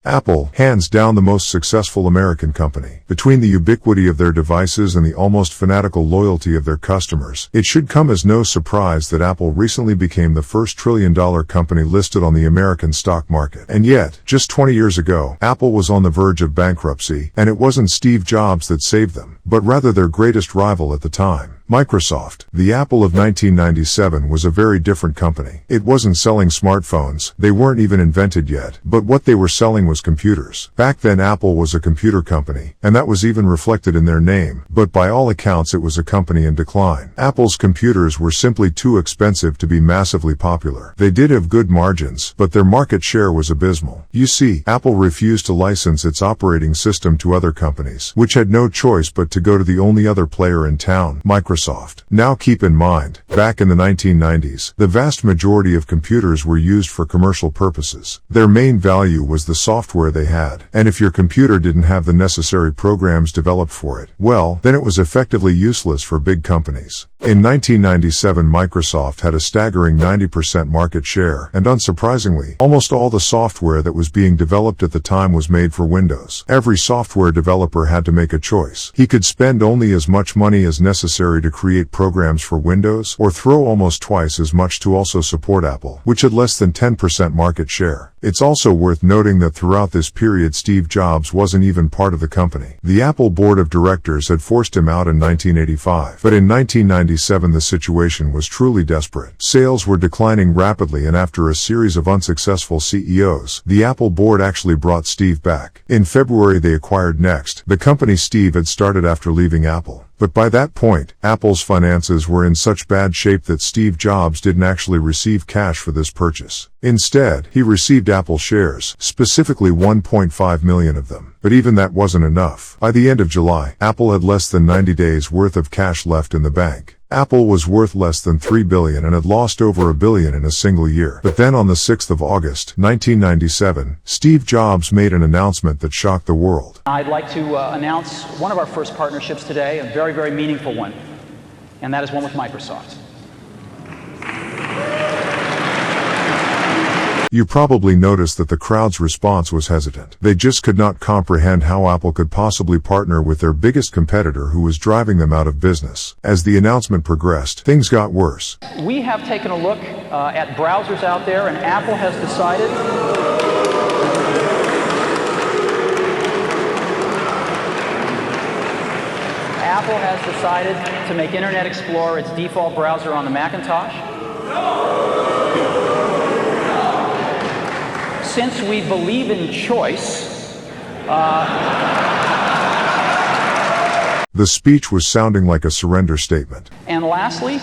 Apple, hands down the most successful American company. Between the ubiquity of their devices and the almost fanatical loyalty of their customers, it should come as no surprise that Apple recently became the first trillion-dollar company listed on the American stock market. And yet, just 20 years ago, Apple was on the verge of bankruptcy, and it wasn't Steve Jobs that saved them, but rather their greatest rival at the time. Microsoft, the Apple of 1997, was a very different company. It wasn't selling smartphones, they weren't even invented yet, but what they were selling was computers. Back then Apple was a computer company, and that was even reflected in their name, but by all accounts it was a company in decline. Apple's computers were simply too expensive to be massively popular. They did have good margins, but their market share was abysmal. You see, Apple refused to license its operating system to other companies, which had no choice but to go to the only other player in town, Microsoft. Now keep in mind, back in the 1990s, the vast majority of computers were used for commercial purposes. Their main value was the software they had, and if your computer didn't have the necessary programs developed for it, well, then it was effectively useless for big companies. In 1997, Microsoft had a staggering 90% market share, and unsurprisingly, almost all the software that was being developed at the time was made for Windows. Every software developer had to make a choice. He could spend only as much money as necessary to create programs for Windows, or throw almost twice as much to also support Apple, which had less than 10% market share. It's also worth noting that throughout this period Steve Jobs wasn't even part of the company. The Apple board of directors had forced him out in 1985, but in 1997 the situation was truly desperate. Sales were declining rapidly, and after a series of unsuccessful CEOs, the Apple board actually brought Steve back. In February they acquired Next, the company Steve had started after leaving Apple. But by that point, Apple's finances were in such bad shape that Steve Jobs didn't actually receive cash for this purchase. Instead, he received Apple shares, specifically 1.5 million of them. But even that wasn't enough. By the end of July, Apple had less than 90 days worth of cash left in the bank. Apple was worth less than $3 billion and had lost over $1 billion in a single year. But then on the 6th of August, 1997, Steve Jobs made an announcement that shocked the world. I'd like to announce one of our first partnerships today, a very, very meaningful one, and that is one with Microsoft. You probably noticed that the crowd's response was hesitant. They just could not comprehend how Apple could possibly partner with their biggest competitor who was driving them out of business. As the announcement progressed, things got worse. We have taken a look at browsers out there, and Apple has decided to make Internet Explorer its default browser on the Macintosh. Since we believe in choice, the speech was sounding like a surrender statement. And lastly,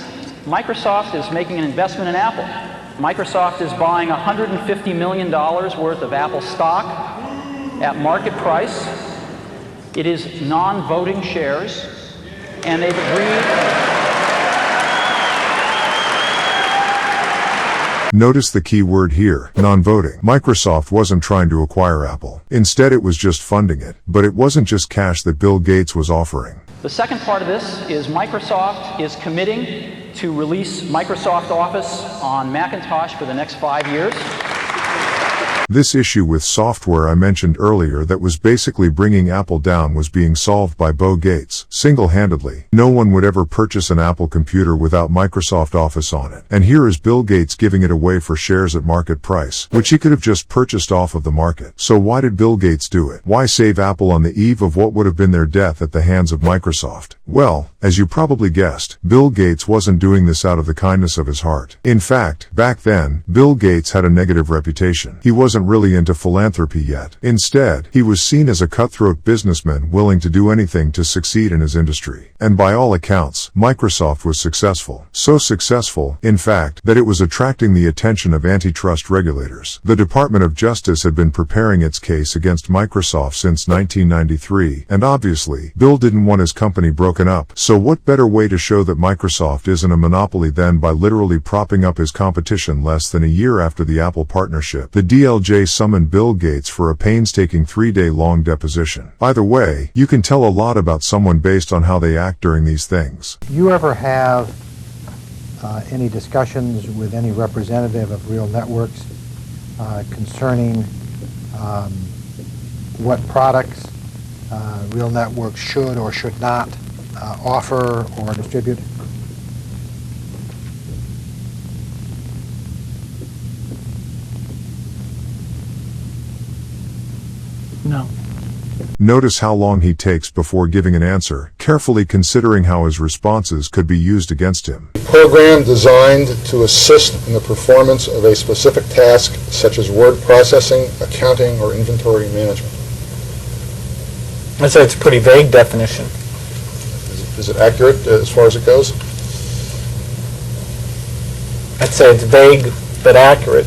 Microsoft is making an investment in Apple. Microsoft is buying $150 million worth of Apple stock at market price. It is non-voting shares, and they've agreed. Notice the key word here, non-voting. Microsoft wasn't trying to acquire Apple. Instead, it was just funding it. But it wasn't just cash that Bill Gates was offering. The second part of this is Microsoft is committing to release Microsoft Office on Macintosh for the next 5 years. This issue with software I mentioned earlier that was basically bringing Apple down was being solved by Bill Gates, single-handedly. No one would ever purchase an Apple computer without Microsoft Office on it. And here is Bill Gates giving it away for shares at market price, which he could have just purchased off of the market. So why did Bill Gates do it? Why save Apple on the eve of what would have been their death at the hands of Microsoft? Well, as you probably guessed, Bill Gates wasn't doing this out of the kindness of his heart. In fact, back then, Bill Gates had a negative reputation. He wasn't really into philanthropy yet. Instead, he was seen as a cutthroat businessman willing to do anything to succeed in his industry. And by all accounts, Microsoft was successful. So successful, in fact, that it was attracting the attention of antitrust regulators. The Department of Justice had been preparing its case against Microsoft since 1993, and obviously, Bill didn't want his company broken up. So what better way to show that Microsoft isn't a monopoly than by literally propping up his competition? Less than a year after the Apple partnership, the DLJ summoned Bill Gates for a painstaking 3-day-long deposition. By the way, you can tell a lot about someone based on how they act during these things. You ever have any discussions with any representative of Real Networks concerning what products real networks should or should not offer or distribute? No. Notice how long he takes before giving an answer, carefully considering how his responses could be used against him. Program designed to assist in the performance of a specific task such as word processing, accounting, or inventory management. I'd say it's a pretty vague definition. Is it accurate as far as it goes? I'd say it's vague but accurate.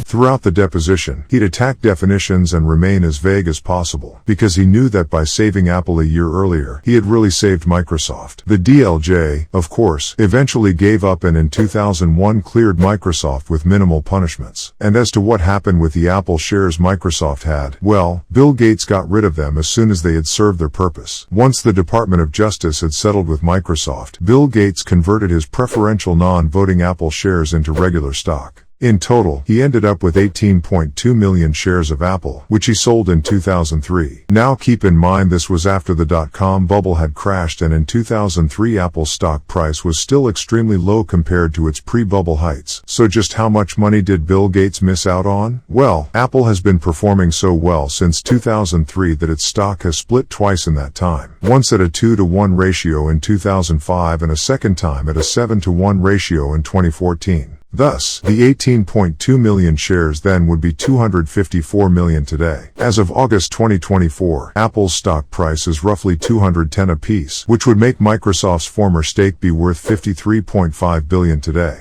Throughout the deposition, he'd attack definitions and remain as vague as possible, because he knew that by saving Apple a year earlier, he had really saved Microsoft. The DLJ, of course, eventually gave up and in 2001 cleared Microsoft with minimal punishments. And as to what happened with the Apple shares Microsoft had, well, Bill Gates got rid of them as soon as they had served their purpose. Once the Department of Justice had settled with Microsoft, Bill Gates converted his preferential non-voting Apple shares into regular stock. In total, he ended up with 18.2 million shares of Apple, which he sold in 2003. Now keep in mind this was after the dot-com bubble had crashed, and in 2003 Apple's stock price was still extremely low compared to its pre-bubble heights. So just how much money did Bill Gates miss out on? Well, Apple has been performing so well since 2003 that its stock has split twice in that time. Once at a 2-to-1 ratio in 2005 and a second time at a 7-to-1 ratio in 2014. Thus, the 18.2 million shares then would be 254 million today. As of August 2024, Apple's stock price is roughly $210 apiece, which would make Microsoft's former stake be worth $53.5 billion today.